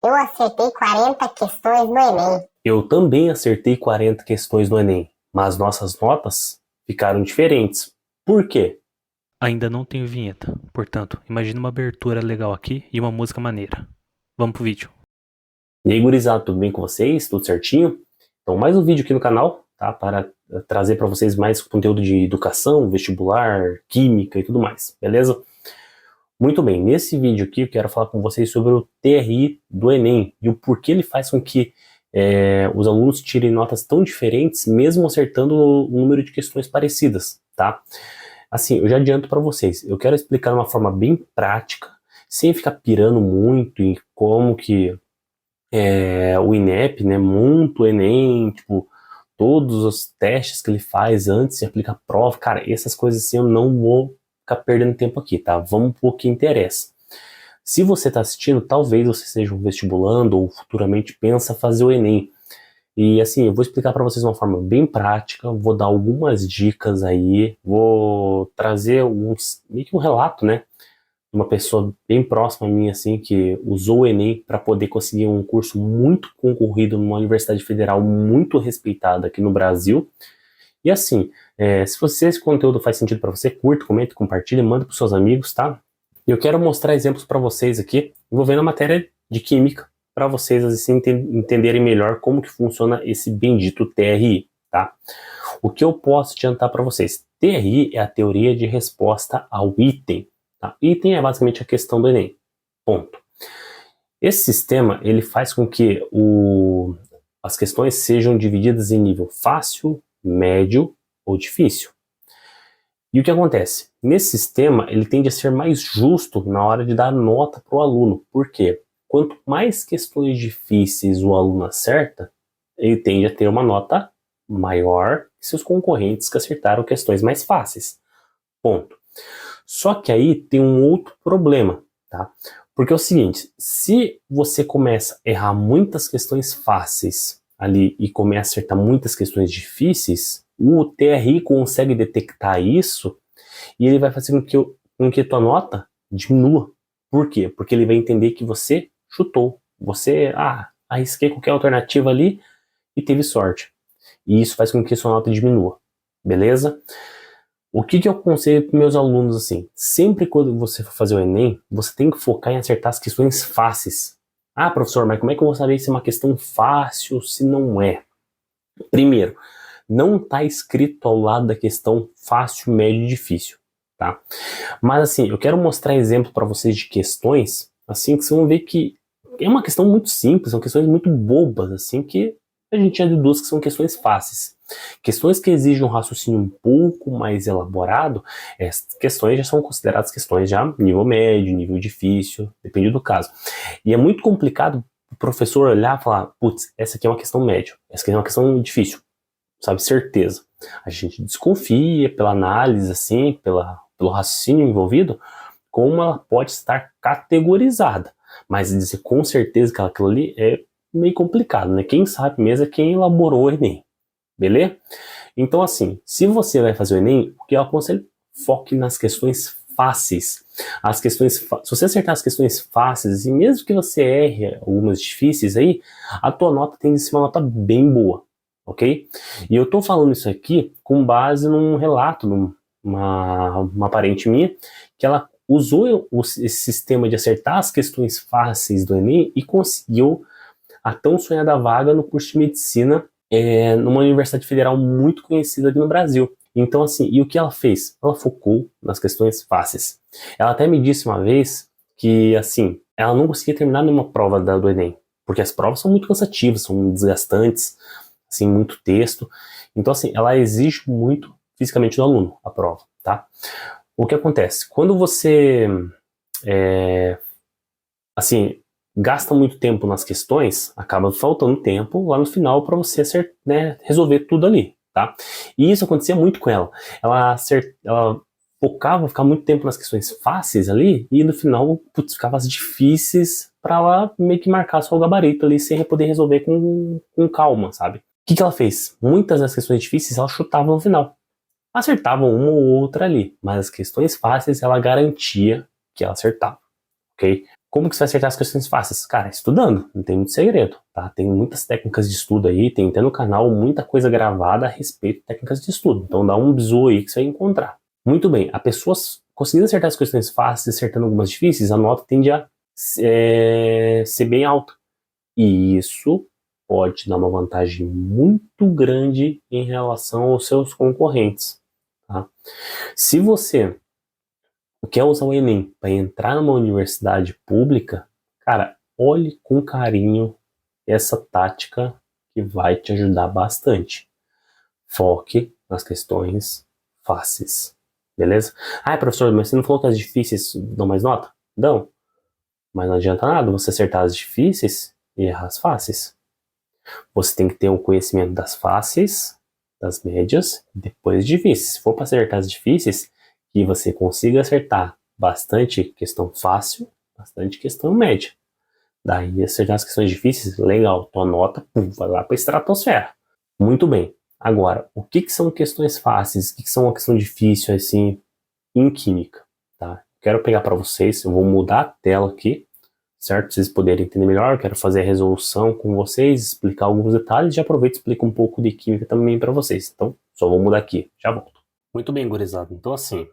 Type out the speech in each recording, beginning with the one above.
Eu acertei 40 questões no Enem. Eu também acertei 40 questões no Enem, mas nossas notas ficaram diferentes. Por quê? Ainda não tenho vinheta, portanto, imagine uma abertura legal aqui e uma música maneira. Vamos pro vídeo. E aí, gurizada, tudo bem com vocês? Tudo certinho? Então, mais um vídeo aqui no canal, tá? Para trazer para vocês mais conteúdo de educação, vestibular, química e tudo mais, beleza? Muito bem, nesse vídeo aqui eu quero falar com vocês sobre o TRI do Enem e o porquê ele faz com que os alunos tirem notas tão diferentes, mesmo acertando um número de questões parecidas, tá? Assim, eu já adianto para vocês, eu quero explicar de uma forma bem prática, sem ficar pirando muito em como que o INEP, né, monta o Enem, tipo, todos os testes que ele faz antes de aplicar a prova. Cara, essas coisas assim eu não vou ficar perdendo tempo aqui, tá? Vamos pro que interessa. Se você está assistindo, talvez você seja um vestibulando ou futuramente pensa fazer o Enem. E assim, eu vou explicar para vocês de uma forma bem prática, vou dar algumas dicas aí, vou trazer meio que um relato, né? Uma pessoa bem próxima a mim, assim, que usou o Enem para poder conseguir um curso muito concorrido numa universidade federal muito respeitada aqui no Brasil. E assim, se esse conteúdo faz sentido para você, curta, comenta, compartilha, manda para seus amigos, tá? E eu quero mostrar exemplos para vocês aqui, envolvendo a matéria de química, para vocês assim entenderem melhor como que funciona esse bendito TRI, tá? O que eu posso adiantar para vocês? TRI é a teoria de resposta ao item. Tá? Item é basicamente a questão do Enem. Ponto. Esse sistema ele faz com que as questões sejam divididas em nível fácil, médio ou difícil. E o que acontece? Nesse sistema, ele tende a ser mais justo na hora de dar nota para o aluno. Por quê? Quanto mais questões difíceis o aluno acerta, ele tende a ter uma nota maior que seus concorrentes que acertaram questões mais fáceis. Ponto. Só que aí tem um outro problema, tá? Porque é o seguinte, se você começa a errar muitas questões fáceis ali e começa a acertar muitas questões difíceis, o TRI consegue detectar isso e ele vai fazer com que a tua nota diminua. Por quê? Porque ele vai entender que você chutou, você arrisquei qualquer alternativa ali e teve sorte. E isso faz com que a sua nota diminua, beleza? O que eu aconselho para meus alunos assim? Sempre quando você for fazer o Enem, você tem que focar em acertar as questões fáceis. Ah, professor, mas como é que eu vou saber se é uma questão fácil, se não é? Primeiro, não está escrito ao lado da questão fácil, médio e difícil, tá? Mas assim, eu quero mostrar exemplo para vocês de questões, assim, que vocês vão ver que é uma questão muito simples, são questões muito bobas, assim, que a gente já deduz que são questões fáceis. Questões que exigem um raciocínio um pouco mais elaborado, essas questões já são consideradas questões já nível médio, nível difícil, depende do caso. E é muito complicado o professor olhar e falar, putz, essa aqui é uma questão média, essa aqui é uma questão difícil, sabe, certeza. A gente desconfia pela análise, assim, pelo raciocínio envolvido, como ela pode estar categorizada. Mas dizer com certeza que aquilo ali é meio complicado, né? Quem sabe mesmo é quem elaborou o Enem. Beleza? Então assim, se você vai fazer o Enem, o que eu aconselho? Foque nas questões fáceis. Se você acertar as questões fáceis, e mesmo que você erre algumas difíceis aí, a tua nota tem que ser uma nota bem boa, ok? E eu tô falando isso aqui com base num relato, uma parente minha, que ela usou esse sistema de acertar as questões fáceis do Enem e conseguiu a tão sonhada vaga no curso de medicina numa universidade federal muito conhecida aqui no Brasil. Então assim, e o que ela fez? Ela focou nas questões fáceis. Ela até me disse uma vez que assim, ela não conseguia terminar nenhuma prova do Enem, porque as provas são muito cansativas, são desgastantes, assim, muito texto. Então assim, ela exige muito fisicamente do aluno, a prova, tá? O que acontece? Quando você assim, gasta muito tempo nas questões, acaba faltando tempo lá no final para você resolver tudo ali, tá? E isso acontecia muito com ela. Ela ficava muito tempo nas questões fáceis ali e no final, putz, ficava as difíceis para ela meio que marcar só o gabarito ali sem poder resolver com calma, sabe? O que ela fez? Muitas das questões difíceis ela chutava no final. Acertava uma ou outra ali, mas as questões fáceis ela garantia que ela acertava, ok? Como que você vai acertar as questões fáceis? Cara, estudando, não tem muito segredo, tá? Tem muitas técnicas de estudo aí, tem até no canal muita coisa gravada a respeito de técnicas de estudo. Então dá um bisu aí que você vai encontrar. Muito bem, a pessoa conseguindo acertar as questões fáceis, acertando algumas difíceis, a nota tende a ser bem alta. E isso pode te dar uma vantagem muito grande em relação aos seus concorrentes, tá? Se você quer usar o Enem para entrar numa universidade pública, cara, olhe com carinho essa tática que vai te ajudar bastante. Foque nas questões fáceis, beleza? Ah, professor, mas você não falou que as difíceis dão mais nota? Dão, mas não adianta nada você acertar as difíceis e errar as fáceis. Você tem que ter um conhecimento das fáceis, das médias, depois difíceis. Se for para acertar as difíceis, que você consiga acertar bastante questão fácil, bastante questão média. Daí acertar as questões difíceis, legal, tua nota vai lá para a estratosfera. Muito bem. Agora, o que são questões fáceis? O que são uma questão difícil assim em química? Tá? Quero pegar para vocês, eu vou mudar a tela aqui, certo? Pra vocês poderem entender melhor, eu quero fazer a resolução com vocês, explicar alguns detalhes, já aproveito e explico um pouco de química também para vocês. Então, só vou mudar aqui, já volto. Muito bem, gurizada. Então, assim,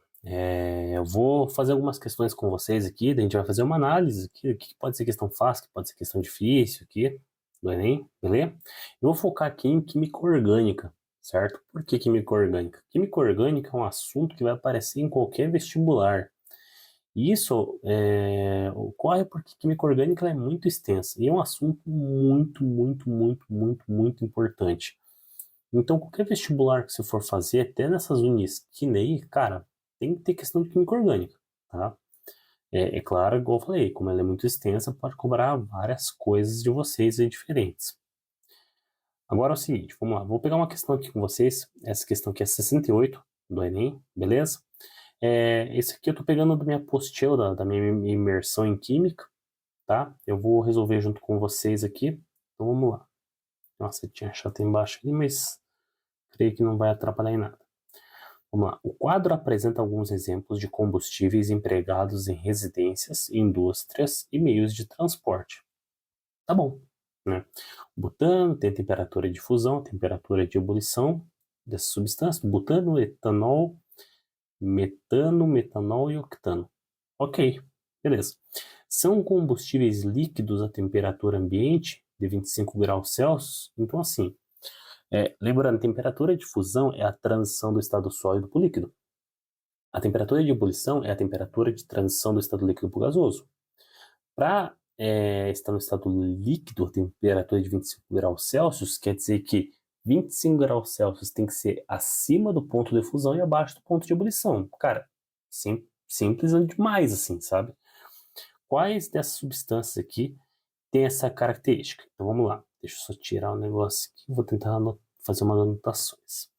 eu vou fazer algumas questões com vocês aqui, daí a gente vai fazer uma análise aqui, o que pode ser questão fácil, o que pode ser questão difícil aqui, do Enem, beleza? Eu vou focar aqui em química orgânica, certo? Por que química orgânica? Química orgânica é um assunto que vai aparecer em qualquer vestibular. E isso ocorre porque química orgânica ela é muito extensa e é um assunto muito, muito, muito, muito, muito importante. Então, qualquer vestibular que você for fazer, até nessas unis que nem, cara, tem que ter questão de química orgânica, tá? É claro, igual eu falei, como ela é muito extensa, pode cobrar várias coisas de vocês aí diferentes. Agora é o seguinte, vamos lá, vou pegar uma questão aqui com vocês, essa questão aqui é 68 do Enem, beleza? Esse aqui eu tô pegando da minha apostila, da minha imersão em química, tá? Eu vou resolver junto com vocês aqui, então vamos lá. Nossa, eu tinha achado embaixo ali, mas creio que não vai atrapalhar em nada. Vamos lá. O quadro apresenta alguns exemplos de combustíveis empregados em residências, indústrias e meios de transporte. Tá bom, né? O butano tem a temperatura de fusão, a temperatura de ebulição dessa substância. Butano, etanol, metano, metanol e octano. Ok, beleza. São combustíveis líquidos a temperatura ambiente de 25 graus Celsius. Então, assim, lembrando, a temperatura de fusão é a transição do estado sólido para o líquido. A temperatura de ebulição é a temperatura de transição do estado líquido para o gasoso. Para estar no estado líquido, a temperatura de 25 graus Celsius, quer dizer que 25 graus Celsius tem que ser acima do ponto de fusão e abaixo do ponto de ebulição. Cara, simples demais, assim, sabe? Quais dessas substâncias aqui tem essa característica? Então vamos lá, deixa eu só tirar o negócio aqui, vou tentar fazer umas anotações.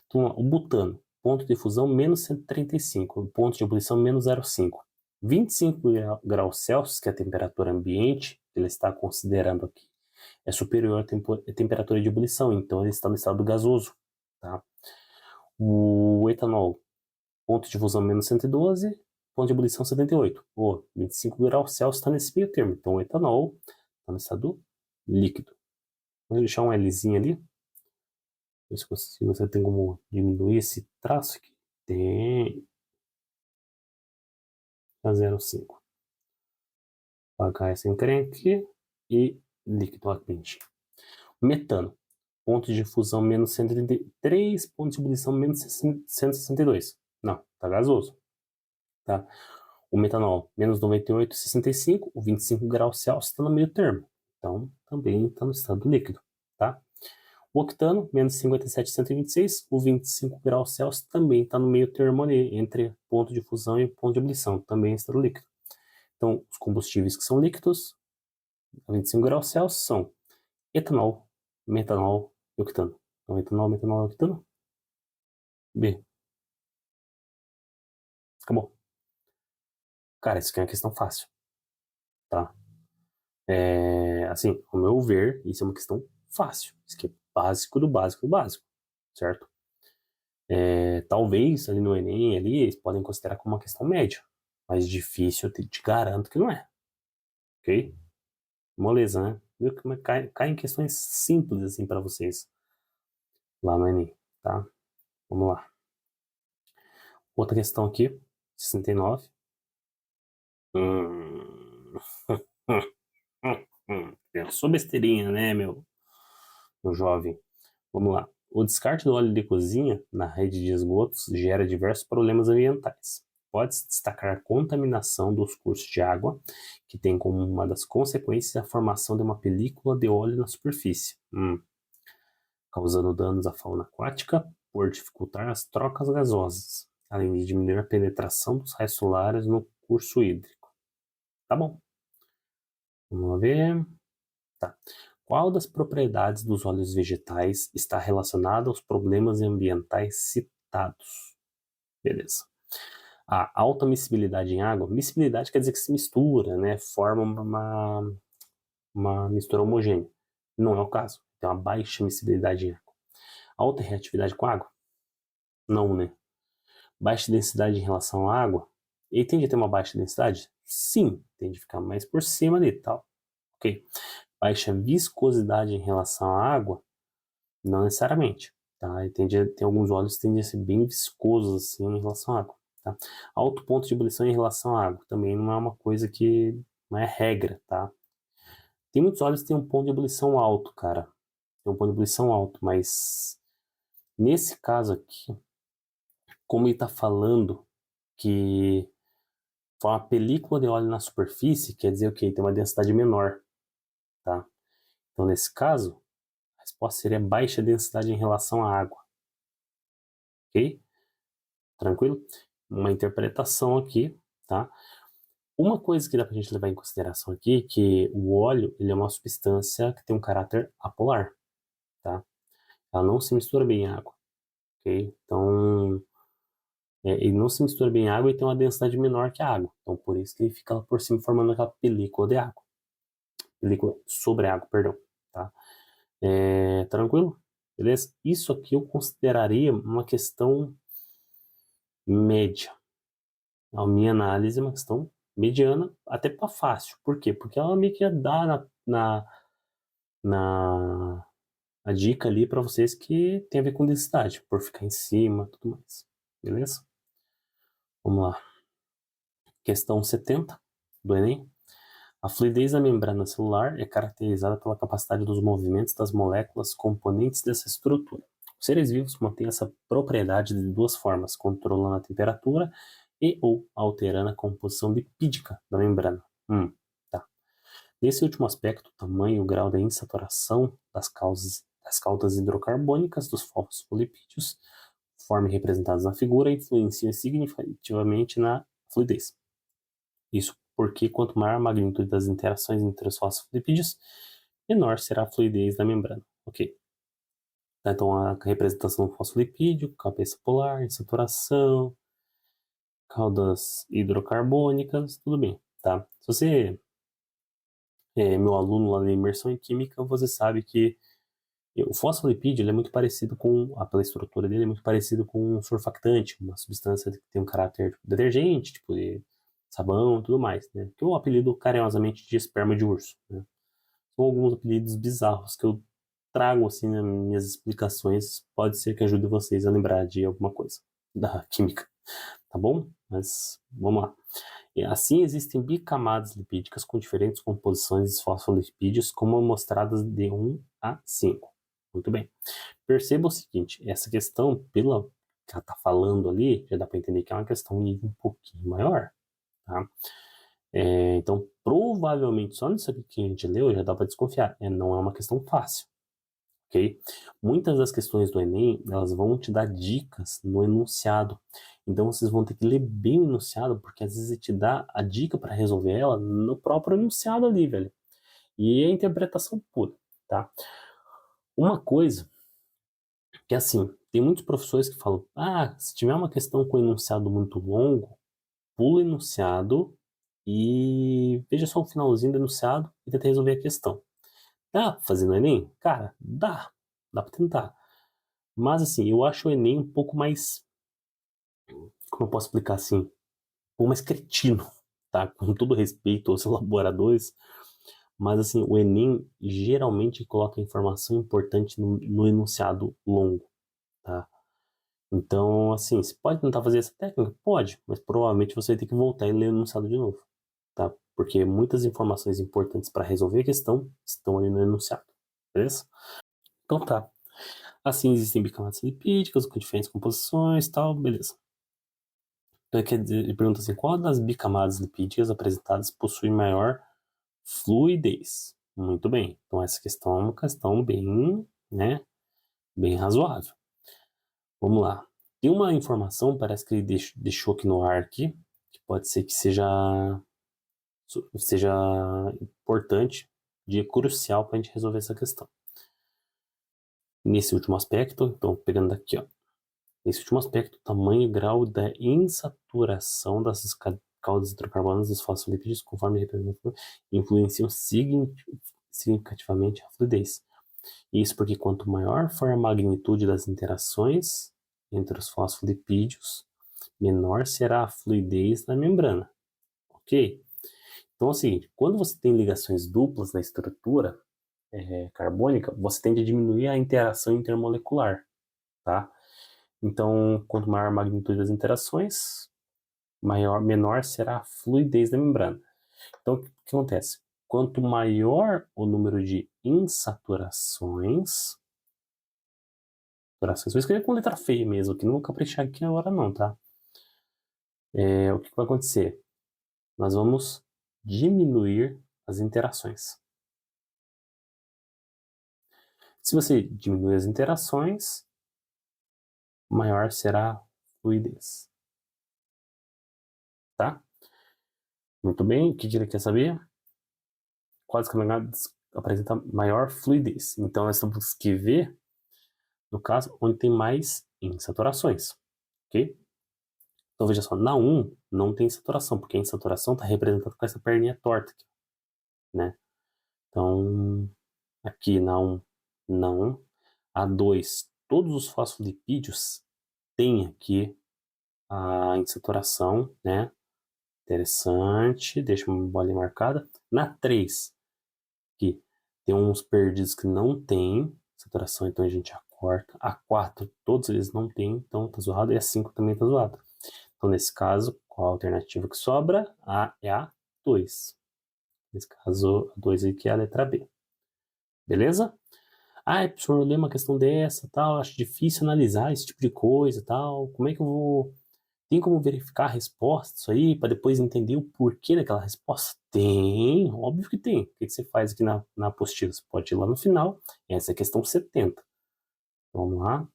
Então, o butano, ponto de fusão menos 135, ponto de ebulição menos 0,5. 25 graus Celsius, que é a temperatura ambiente, ele está considerando aqui, é superior à temperatura de ebulição, então ele está no estado gasoso. Tá? O etanol, ponto de fusão menos 112, ponto de ebulição 78. 25 graus Celsius está nesse meio termo, então o etanol está no estado líquido. Vamos deixar um Lzinho ali. Se você tem como diminuir esse traço aqui. Tem a 0,5. Apagar essa encrenca aqui e líquido ardente. Metano. Ponto de fusão menos 133, ponto de ebulição menos 162. Não, tá gasoso. Tá? O metanol, menos 98,65, o 25 graus Celsius está no meio termo. Então, também está no estado líquido. Tá? O octano, menos 57,126, o 25 graus Celsius também está no meio termo ali, entre ponto de fusão e ponto de ebulição, também estado líquido. Então, os combustíveis que são líquidos, a 25 graus Celsius, são etanol, metanol e octano. Então, etanol, metanol e octano. B. Acabou. Cara, isso aqui é uma questão fácil. Tá? Assim, ao meu ver, isso é uma questão fácil. Isso aqui é básico do básico do básico. Certo? Talvez ali no Enem, ali, eles podem considerar como uma questão média. Mas difícil, eu te garanto que não é. ok? Moleza, né? Viu como cai em questões simples assim para vocês lá no Enem, tá? Vamos lá. Outra questão aqui, 69. Hum, Pensou besteirinha, né, meu jovem? Vamos lá. O descarte do óleo de cozinha na rede de esgotos gera diversos problemas ambientais. Pode-se destacar a contaminação dos cursos de água, que tem como uma das consequências a formação de uma película de óleo na superfície, causando danos à fauna aquática por dificultar as trocas gasosas, além de diminuir a penetração dos raios solares no curso hídrico. Tá bom. Vamos ver. Tá. Qual das propriedades dos óleos vegetais está relacionada aos problemas ambientais citados? Beleza. A alta miscibilidade em água. Miscibilidade quer dizer que se mistura, né? Forma uma mistura homogênea. Não é o caso. Tem uma baixa miscibilidade em água. Alta reatividade com água? Não, né? Baixa densidade em relação à água? Ele tende a ter uma baixa densidade? Sim, tende a ficar mais por cima ali e tal. Ok. Baixa viscosidade em relação à água? Não necessariamente, tá? Tem alguns óleos que tendem a ser bem viscosos assim em relação à água, tá? Alto ponto de ebulição em relação à água também não é uma coisa que não é regra, tá? Tem muitos óleos que têm um ponto de ebulição alto, cara. Tem um ponto de ebulição alto, mas nesse caso aqui, como ele está falando que foi uma película de óleo na superfície, quer dizer o quê? Tem uma densidade menor, tá? Então, nesse caso, a resposta seria baixa densidade em relação à água, ok? Tranquilo? Uma interpretação aqui, tá? Uma coisa que dá pra gente levar em consideração aqui é que o óleo, ele é uma substância que tem um caráter apolar, tá? Ela não se mistura bem em água, ok? Então, ele não se mistura bem em água e tem uma densidade menor que a água. Então, por isso que ele fica lá por cima formando aquela película de água. Película sobre água, perdão, tá? Tranquilo? Beleza? Isso aqui eu consideraria uma questão média. A minha análise é uma questão mediana, até para fácil. Por quê? Porque ela meio que dá na a dica ali para vocês que tem a ver com densidade, por ficar em cima e tudo mais. Beleza? Vamos lá. Questão 70 do Enem. A fluidez da membrana celular é caracterizada pela capacidade dos movimentos das moléculas componentes dessa estrutura. Os seres vivos mantêm essa propriedade de duas formas, controlando a temperatura e ou alterando a composição lipídica da membrana. Tá. Nesse último aspecto, o tamanho e o grau da insaturação das caudas hidrocarbônicas dos fosfolipídios, conforme representados na figura, influenciam significativamente na fluidez. Isso porque quanto maior a magnitude das interações entre os fosfolipídios, menor será a fluidez da membrana. Ok. Então, a representação do fosfolipídio, cabeça polar, insaturação, caudas hidrocarbônicas, tudo bem, tá? Se você é meu aluno lá na imersão em química, você sabe que o fosfolipídio ele é muito parecido pela estrutura dele, é muito parecido com um surfactante, uma substância que tem um caráter detergente, tipo de sabão e tudo mais, né? Que eu apelido carinhosamente de esperma de urso, né? São alguns apelidos bizarros que eu trago assim nas minhas explicações, pode ser que ajude vocês a lembrar de alguma coisa da química, tá bom? Mas vamos lá. E assim existem bicamadas lipídicas com diferentes composições de fosfolipídios, como mostradas de 1 a 5. Muito bem. Perceba o seguinte, essa questão, pela que ela está falando ali, já dá para entender que é uma questão um nível um pouquinho maior, tá? Então, provavelmente, só nisso aqui que a gente leu, já dá para desconfiar. Não é uma questão fácil, ok? Muitas das questões do Enem, elas vão te dar dicas no enunciado. Então, vocês vão ter que ler bem o enunciado, porque às vezes ele te dá a dica para resolver ela no próprio enunciado ali, velho. E é interpretação pura, tá? Uma coisa que, assim, tem muitos professores que falam, se tiver uma questão com enunciado muito longo, pula o enunciado e veja só o finalzinho do enunciado e tenta resolver a questão. Dá pra fazer no Enem? Cara, dá. Dá pra tentar. Mas, assim, eu acho o Enem um pouco mais... Como eu posso explicar assim? Um pouco mais cretino. tá? Com todo respeito aos elaboradores, mas assim, o Enem geralmente coloca informação importante no enunciado longo, tá? Então, assim, você pode tentar fazer essa técnica? Pode, mas provavelmente você vai ter que voltar e ler o enunciado de novo, tá? Porque muitas informações importantes para resolver a questão estão ali no enunciado, beleza? Então tá. Assim, existem bicamadas lipídicas com diferentes composições e tal, beleza. Então, quer dizer, ele pergunta assim, qual das bicamadas lipídicas apresentadas possui maior fluidez? Muito bem. Então, essa questão é uma questão bem, né, bem razoável. Vamos lá. Tem uma informação, parece que ele deixou aqui no ar aqui, que pode ser que seja importante, crucial para a gente resolver essa questão. Nesse último aspecto, então pegando daqui, ó. Nesse último aspecto, o tamanho e grau da insaturação das caudas hidrocarbonadas dos fosfolipídios, conforme influenciam significativamente a fluidez. Isso porque quanto maior for a magnitude das interações entre os fosfolipídios, menor será a fluidez da membrana. Ok? Então, assim, quando você tem ligações duplas na estrutura carbônica, você tende a diminuir a interação intermolecular, tá? Então, quanto maior a magnitude das interações, menor será a fluidez da membrana. Então, o que acontece? Quanto maior o número de insaturações, vou escrever com letra feia mesmo, que não vou caprichar aqui agora não, tá? O que vai acontecer? Nós vamos diminuir as interações. Se você diminuir as interações, maior será a fluidez. Tá? Muito bem, o que ele quer saber? Quais caminhadas apresentam maior fluidez? Então, nós temos que ver, no caso, onde tem mais insaturações. Ok? Então, veja só, na 1 não tem insaturação, porque a insaturação está representada com essa perninha torta aqui, né? Então, aqui na 1, não. A 2, todos os fosfolipídios têm aqui a insaturação, né? Interessante, deixa uma bolinha marcada. Na 3, que tem uns perdidos que não tem saturação, então a gente já corta. A 4, todos eles não tem, então tá zoado. E a 5 também tá zoado. Então, nesse caso, qual a alternativa que sobra? É a 2. Nesse caso, a 2 aqui é a letra B. Beleza? Professor, eu leio uma questão dessa, tal, acho difícil analisar esse tipo de coisa, tal. Como é que eu vou... Tem como verificar a resposta disso aí, para depois entender o porquê daquela resposta? Tem, óbvio que tem. O que você faz aqui na apostila? Você pode ir lá no final, essa é a questão 70. Vamos lá,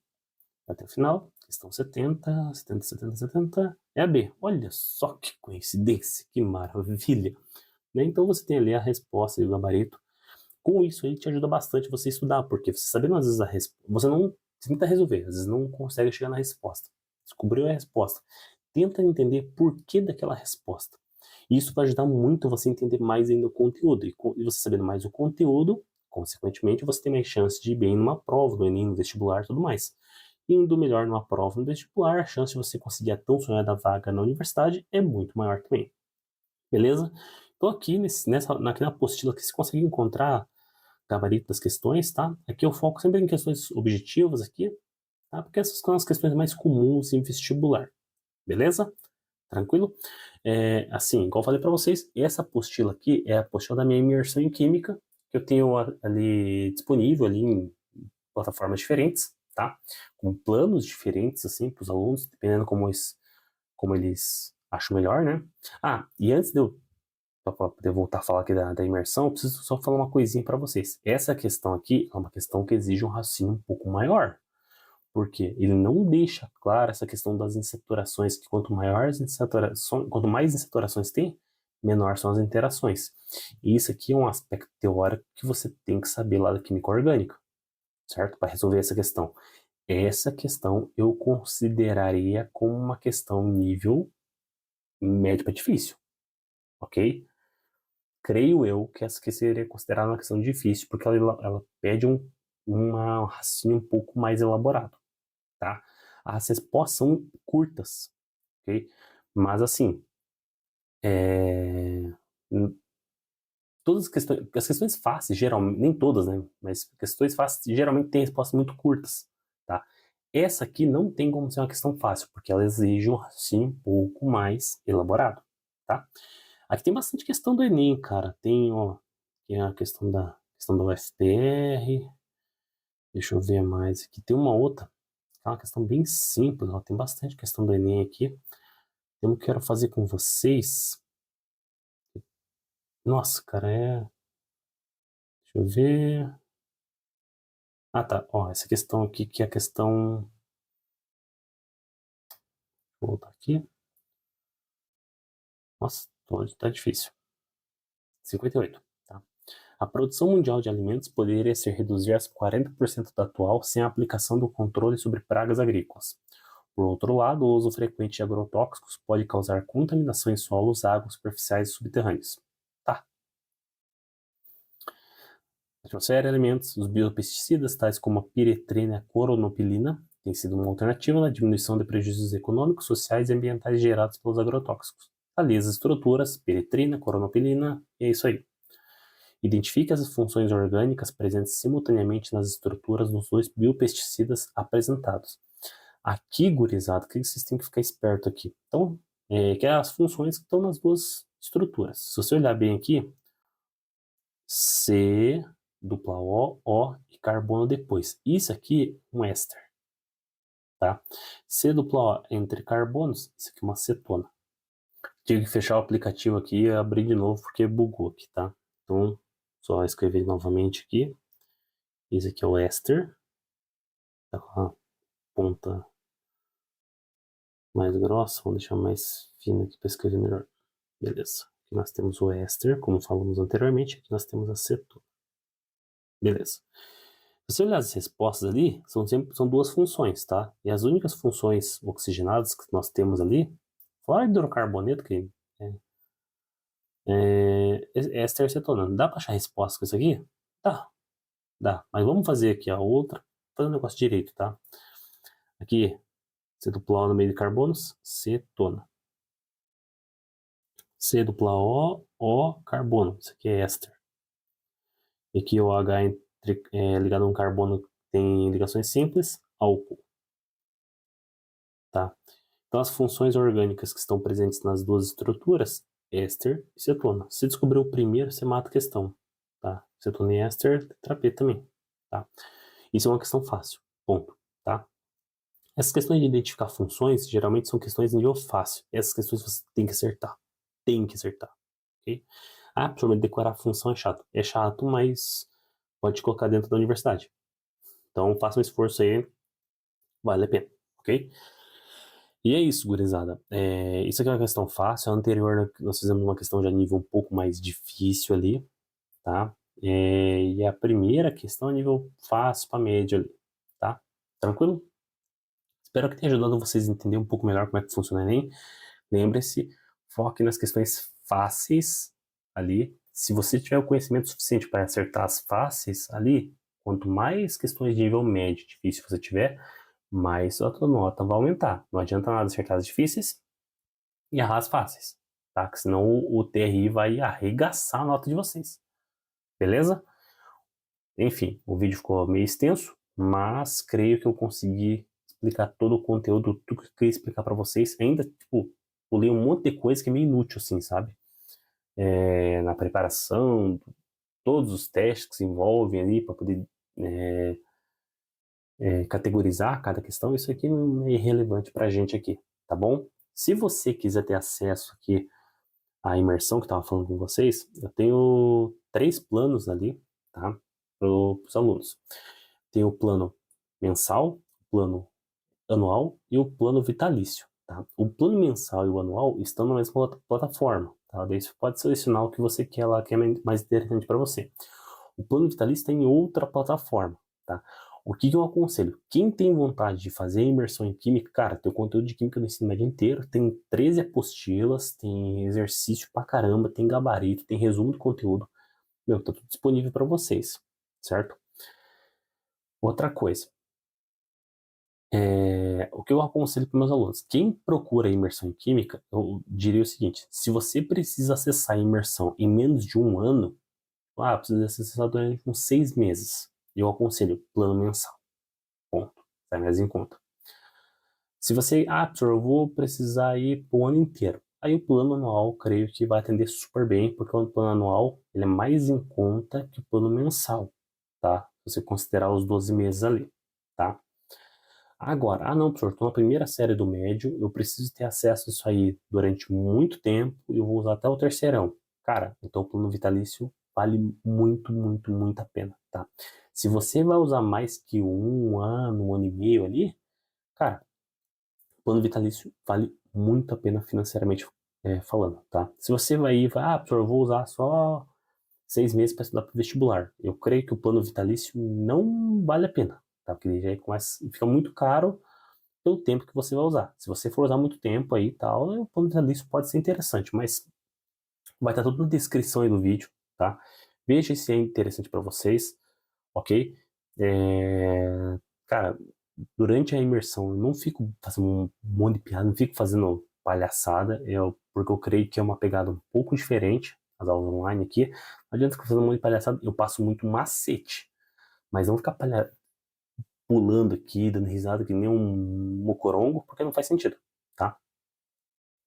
até o final, questão 70, 70, 70, 70, é a B. Olha só que coincidência, que maravilha. Né? Então você tem ali a resposta e o gabarito. Com isso aí te ajuda bastante você estudar, porque você sabendo às vezes a resposta, você tenta resolver, às vezes não consegue chegar na resposta. Descobriu a resposta. Tenta entender por que daquela resposta. E isso vai ajudar muito você a entender mais ainda o conteúdo. E você sabendo mais o conteúdo, consequentemente, você tem mais chance de ir bem numa prova, no Enem, no vestibular e tudo mais. Indo melhor numa prova no vestibular, a chance de você conseguir a tão sonhada vaga na universidade é muito maior também. Beleza? Então aqui, aqui na apostila que você consegue encontrar gabarito das questões, tá? Aqui eu foco sempre em questões objetivas aqui, tá? Porque essas são as questões mais comuns em vestibular. Beleza? Tranquilo? Assim, igual eu falei para vocês, essa apostila aqui é a apostila da minha imersão em Química, que eu tenho ali disponível ali em plataformas diferentes, tá? Com planos diferentes, assim, para os alunos, dependendo como eles acham melhor, né? E antes de eu para poder voltar a falar aqui da imersão, eu preciso só falar uma coisinha para vocês. Essa questão aqui é uma questão que exige um raciocínio um pouco maior, porque ele não deixa clara essa questão das insaturações, que quanto mais insaturações tem, menor são as interações. E isso aqui é um aspecto teórico que você tem que saber lá da química orgânica, certo? Para resolver essa questão. Essa questão eu consideraria como uma questão nível médio para difícil, ok? Creio eu que essa aqui seria considerada uma questão difícil, porque ela pede um raciocínio um pouco mais elaborado, tá? As respostas são curtas, ok? Mas assim, Todas as questões fáceis, geralmente, nem todas, né? Mas questões fáceis geralmente têm respostas muito curtas, tá? Essa aqui não tem como ser uma questão fácil, porque ela exige um raciocínio um pouco mais elaborado, tá? Aqui tem bastante questão do Enem, cara. Tem, ó, tem a questão da UFPR. Deixa eu ver mais aqui. Tem uma outra, que é uma questão bem simples, ó. Tem bastante questão do Enem aqui. Eu quero fazer com vocês. Nossa, cara, deixa eu ver. Ah, tá. Ó, essa questão aqui, que é a questão. Vou voltar aqui. Nossa, hoje tá difícil. 58, tá? A produção mundial de alimentos poderia ser reduzida a 40% da atual sem a aplicação do controle sobre pragas agrícolas. Por outro lado, o uso frequente de agrotóxicos pode causar contaminação em solos, águas superficiais e subterrâneos. Tá. Na atmosfera de alimentos, os biopesticidas, tais como a piretrina e a coronopilina, têm sido uma alternativa na diminuição de prejuízos econômicos, sociais e ambientais gerados pelos agrotóxicos. Ali as estruturas, piretrina, coronopilina, e é isso aí. Identifique as funções orgânicas presentes simultaneamente nas estruturas dos dois biopesticidas apresentados. Aqui, gurizada, o que vocês têm que ficar esperto aqui? Então, que é as funções que estão nas duas estruturas. Se você olhar bem aqui, C, dupla O e carbono depois. Isso aqui é um éster, tá? C dupla O entre carbonos, isso aqui é uma cetona. Tive que fechar o aplicativo aqui e abrir de novo porque bugou aqui, tá? Então, só escrever novamente aqui. Esse aqui é o éster. Tá com a ponta mais grossa. Vou deixar mais fina aqui para escrever melhor. Beleza. Aqui nós temos o éster, como falamos anteriormente. Aqui nós temos a cetona. Beleza. Se você olhar as respostas ali, são duas funções, tá? E as únicas funções oxigenadas que nós temos ali, fora hidrocarboneto, que éster e cetona. Dá para achar resposta com isso aqui? Dá. Mas vamos fazer aqui a outra, fazer o negócio direito, tá? Aqui, C dupla O no meio de carbonos, cetona. C dupla O, carbono. Isso aqui é éster. E aqui o H ligado a um carbono tem ligações simples, álcool. Tá? Então as funções orgânicas que estão presentes nas duas estruturas, éster e cetona. Se descobrir o primeiro, você mata a questão. Tá? Cetona e éster, tetra P também. Tá? Isso é uma questão fácil. Ponto. Tá? Essas questões de identificar funções, geralmente são questões de nível fácil. Essas questões você tem que acertar. Tem que acertar. Okay? Ah, principalmente decorar a função é chato. É chato, mas pode colocar dentro da universidade. Então faça um esforço aí. Vale a pena. Ok? E é isso, gurizada. Isso aqui é uma questão fácil. A anterior nós fizemos uma questão de nível um pouco mais difícil ali. Tá? E a primeira questão é nível fácil para médio ali. Tá? Tranquilo? Espero que tenha ajudado vocês a entender um pouco melhor como é que funciona o Enem. Lembre-se, foque nas questões fáceis ali. Se você tiver o conhecimento suficiente para acertar as fáceis ali, quanto mais questões de nível médio difícil você tiver, mais a tua nota vai aumentar. Não adianta nada acertar as difíceis e errar as fáceis, tá? Porque senão o TRI vai arregaçar a nota de vocês. Beleza? Enfim, o vídeo ficou meio extenso, mas creio que eu consegui explicar todo o conteúdo, tudo que eu queria explicar para vocês. Ainda, tipo, pulei um monte de coisa que é meio inútil, assim, sabe? Na preparação, todos os testes que se envolvem ali para poder categorizar cada questão, isso aqui não é irrelevante para a gente aqui, tá bom? Se você quiser ter acesso aqui à imersão que eu estava falando com vocês, eu tenho 3 planos ali, tá? Para os alunos. Tem o plano mensal, o plano anual e o plano vitalício. Tá? O plano mensal e o anual estão na mesma plataforma. Tá? Daí você pode selecionar o que você quer lá, que é mais interessante para você. O plano vitalício está em outra plataforma. Tá? O que eu aconselho? Quem tem vontade de fazer imersão em química, cara, tem o conteúdo de química no ensino médio inteiro, tem 13 apostilas, tem exercício pra caramba, tem gabarito, tem resumo de conteúdo. Meu, tá tudo disponível para vocês, certo? Outra coisa. O que eu aconselho para meus alunos? Quem procura imersão em química, eu diria o seguinte: se você precisa acessar a imersão em menos de um ano, precisa acessar durante uns 6 meses. Eu aconselho plano mensal. Ponto. Sai mais em conta. Se você, professor, eu vou precisar ir para o ano inteiro. Aí o plano anual, creio que vai atender super bem, porque o plano anual ele é mais em conta que o plano mensal, tá? Se você considerar os 12 meses ali, tá? Agora, não, professor, estou na primeira série do médio, eu preciso ter acesso a isso aí durante muito tempo e eu vou usar até o terceirão. Cara, então o plano vitalício vale muito, muito, muito a pena, tá? Se você vai usar mais que um ano e meio ali, cara, o plano vitalício vale muito a pena financeiramente falando, tá? Se você professor, eu vou usar só 6 meses para estudar para o vestibular. Eu creio que o plano vitalício não vale a pena, tá? Porque ele já fica muito caro pelo tempo que você vai usar. Se você for usar muito tempo aí e tal, o plano vitalício pode ser interessante, mas vai estar tudo na descrição aí do vídeo, tá? Veja se é interessante para vocês, ok? Cara, durante a imersão eu não fico fazendo um monte de piada, não fico fazendo palhaçada, porque eu creio que é uma pegada um pouco diferente, as aulas online aqui. Não adianta ficar fazendo um monte de palhaçada, eu passo muito macete, mas não ficar pulando aqui, dando risada que nem um mocorongo, porque não faz sentido, tá?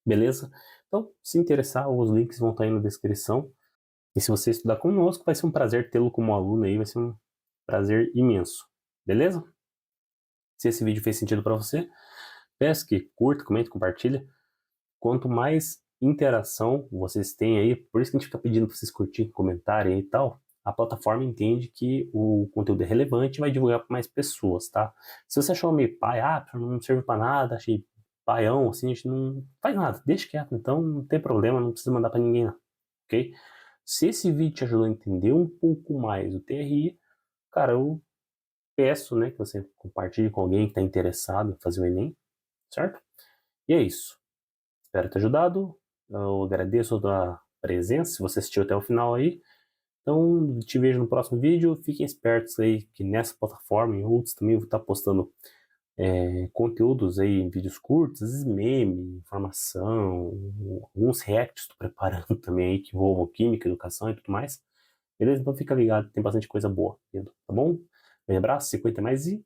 Beleza? Então, se interessar, os links vão estar aí na descrição. E se você estudar conosco, vai ser um prazer tê-lo como aluno aí, vai ser um prazer imenso. Beleza? Se esse vídeo fez sentido para você, peço que curta, comente, compartilha. Quanto mais interação vocês têm aí, por isso que a gente fica pedindo para vocês curtirem, comentarem e tal, a plataforma entende que o conteúdo é relevante e vai divulgar para mais pessoas, tá? Se você achou meio pai, não serve para nada, achei paião, assim, a gente não faz nada, deixa quieto, então não tem problema, não precisa mandar para ninguém não, ok? Se esse vídeo te ajudou a entender um pouco mais o TRI, cara, eu peço, né, que você compartilhe com alguém que está interessado em fazer o Enem, certo? E é isso. Espero ter ajudado. Eu agradeço a tua presença, se você assistiu até o final aí. Então, te vejo no próximo vídeo. Fiquem espertos aí que nessa plataforma e outros também eu vou estar postando conteúdos aí em vídeos curtos, às vezes meme, informação, alguns reacts estou preparando também aí que envolvam química, educação e tudo mais. Beleza? Então fica ligado, tem bastante coisa boa, tá bom? Um abraço, se cuida mais e